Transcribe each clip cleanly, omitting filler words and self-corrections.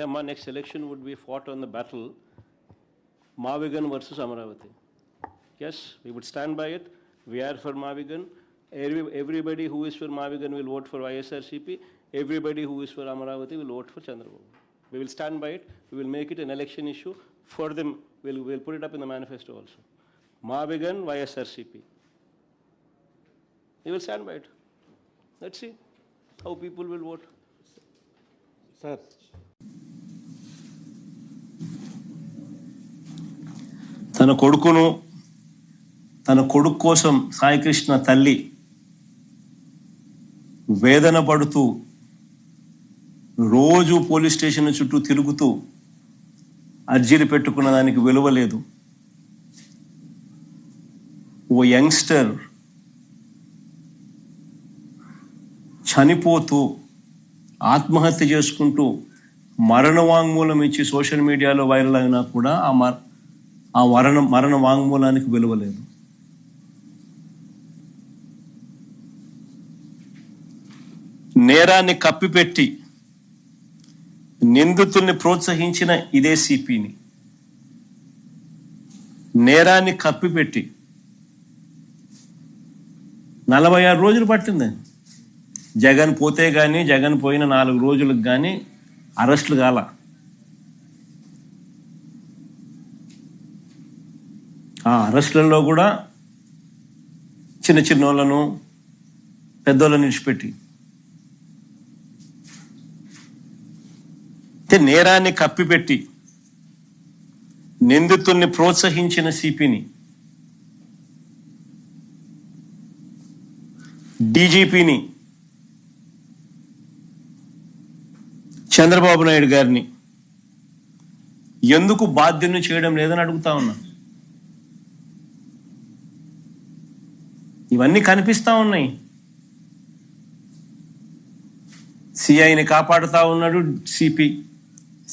Yeah, my next election would be fought on the battle Mavigan versus Amaravati. Yes, we would stand by it. We are for Mavigan. Everybody who is for Mavigan will vote for YSRCP. Everybody who is for Amaravati will vote for Chandrababu. We will stand by it. We will make it an election issue. For them, we'll put it up in the manifesto also. Mavigan, YSRCP. We will stand by it. Let's see how people will vote. Sir. తన కొడుకును తన కొడుకు కోసం సాయికృష్ణ తల్లి వేదన పడుతూ రోజు police station చుట్టూ తిరుగుతూ అర్జీలు పెట్టుకున్న దానికి విలువ లేదు. ఓ యంగ్స్టర్ చనిపోతూ ఆత్మహత్య చేసుకుంటూ మరణ వాంగ్మూలం ఇచ్చి సోషల్ మీడియాలో వైరల్ అయినా కూడా ఆ మరణ వాంగ్మూలానికి విలువ లేదు. నేరాన్ని కప్పిపెట్టి నిందితుల్ని ప్రోత్సహించిన ఇదే సిపిని నేరాన్ని కప్పిపెట్టి 46 రోజులు పట్టింది. జగన్ పోతే కానీ, జగన్ పోయిన 4 రోజులకు కానీ అరెస్టులు కాల. ఆ అరెస్టులలో కూడా చిన్న వాళ్ళను పెద్దోళ్ళని విడిచిపెట్టి నేరాన్ని కప్పిపెట్టి నిందితుల్ని ప్రోత్సహించిన సిపిని, డీజీపీని, చంద్రబాబు నాయుడు గారిని ఎందుకు బాధ్యులను చేయడం లేదని అడుగుతా ఉన్నా. ఇవన్నీ కనిపిస్తా ఉన్నాయి. సిఐని కాపాడుతా ఉన్నాడు సిపి,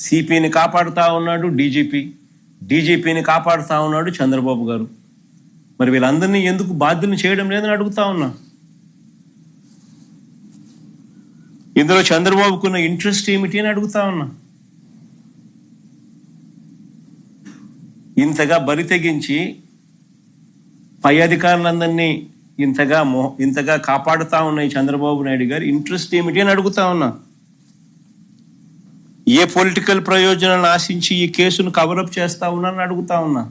సిపిని కాపాడుతా ఉన్నాడు డీజీపీ, డీజీపీని కాపాడుతా ఉన్నాడు చంద్రబాబు గారు. మరి వీళ్ళందరినీ ఎందుకు బాధ్యులను చేయడం లేదని అడుగుతా ఉన్నా. ఇందులో చంద్రబాబుకున్న ఇంట్రెస్ట్ ఏమిటి అని అడుగుతా ఉన్నా. ఇంతగా బరి తెగించి పై అధికారులందరినీ ఇంతగా కాపాడుతా ఉన్నాయి చంద్రబాబు నాయుడు గారు ఇంట్రెస్ట్ ఏమిటి అని అడుగుతా ఉన్నా. ఏ పొలిటికల్ ప్రయోజనాలను ఆశించి ఈ కేసును కవరప్ చేస్తా ఉన్నారని అడుగుతా ఉన్నా.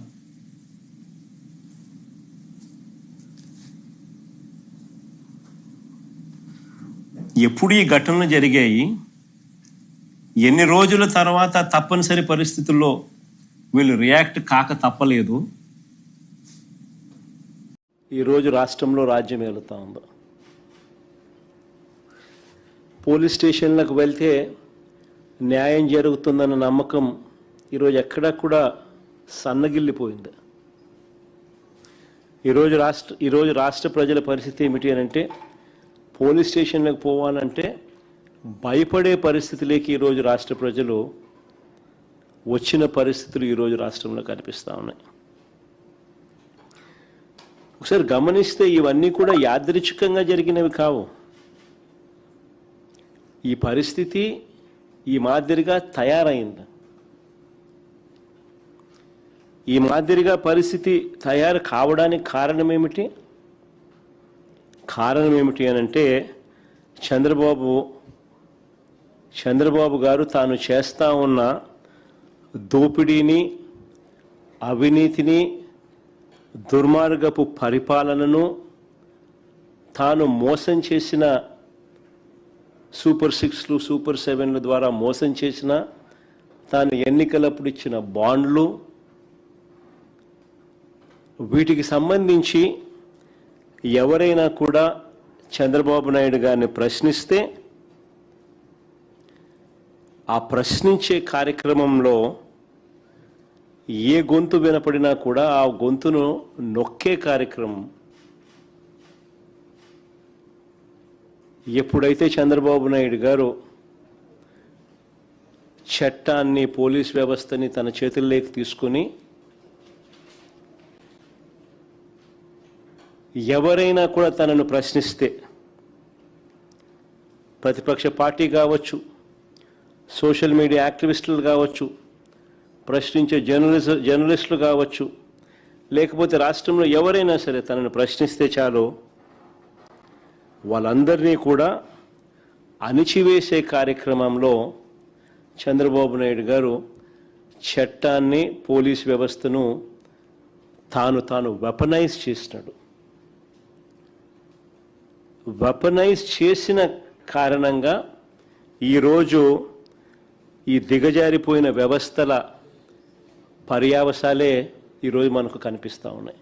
ఎప్పుడు ఈ ఘటనలు జరిగాయి, ఎన్ని రోజుల తర్వాత తప్పనిసరి పరిస్థితుల్లో వీళ్ళు రియాక్ట్ కాక తప్పలేదు. ఈరోజు రాష్ట్రంలో రాజ్యం ఏలుతా ఉంది. పోలీస్ స్టేషన్లకు వెళ్తే న్యాయం జరుగుతుందన్న నమ్మకం ఈరోజు ఎక్కడా కూడా సన్నగిల్లిపోయింది. ఈరోజు రాష్ట్ర ప్రజల పరిస్థితి ఏమిటి అని అంటే, పోలీస్ స్టేషన్లకు పోవాలంటే భయపడే పరిస్థితిలోకి ఈరోజు రాష్ట్ర ప్రజలు వచ్చిన పరిస్థితులు ఈరోజు రాష్ట్రంలో కనిపిస్తూ ఉన్నాయి. ఒకసారి గమనిస్తే ఇవన్నీ కూడా యాదృచ్ఛికంగా జరిగినవి కావు. ఈ పరిస్థితి ఈ మాదిరిగా తయారైంది. ఈ మాదిరిగా పరిస్థితి తయారు కావడానికి కారణం ఏమిటి అని అంటే, చంద్రబాబు గారు తాను చేస్తూ ఉన్న దోపిడీని, అవినీతిని, దుర్మార్గపు పరిపాలనను, తాను మోసం చేసిన సూపర్ 6లు, సూపర్ 7ల ద్వారా మోసం చేసిన, తాను ఎన్నికలప్పుడు ఇచ్చిన బాండ్లు, వీటికి సంబంధించి ఎవరైనా కూడా చంద్రబాబు నాయుడు గారిని ప్రశ్నిస్తే ఆ ప్రశ్నించే కార్యక్రమంలో ఏ గొంతు వినపడినా కూడా ఆ గొంతును నొక్కే కార్యక్రమం. ఎప్పుడైతే చంద్రబాబు నాయుడు గారు చట్టాన్ని, పోలీస్ వ్యవస్థని తన చేతుల్లోకి తీసుకొని ఎవరైనా కూడా తనను ప్రశ్నిస్తే, ప్రతిపక్ష పార్టీ కావచ్చు, సోషల్ మీడియా యాక్టివిస్టులు కావచ్చు, ప్రశ్నించే జర్నలిస్టులు కావచ్చు, లేకపోతే రాష్ట్రంలో ఎవరైనా సరే తనను ప్రశ్నిస్తే చాలు వాళ్ళందరినీ కూడా అణిచివేసే కార్యక్రమంలో చంద్రబాబు నాయుడు గారు చట్టాన్ని, పోలీస్ వ్యవస్థను తాను వెపనైజ్ చేసినాడు. వెపనైజ్ చేసిన కారణంగా ఈరోజు ఈ దిగజారిపోయిన వ్యవస్థల పర్యావసాలే ఈరోజు మనకు కనిపిస్తూ ఉన్నాయి.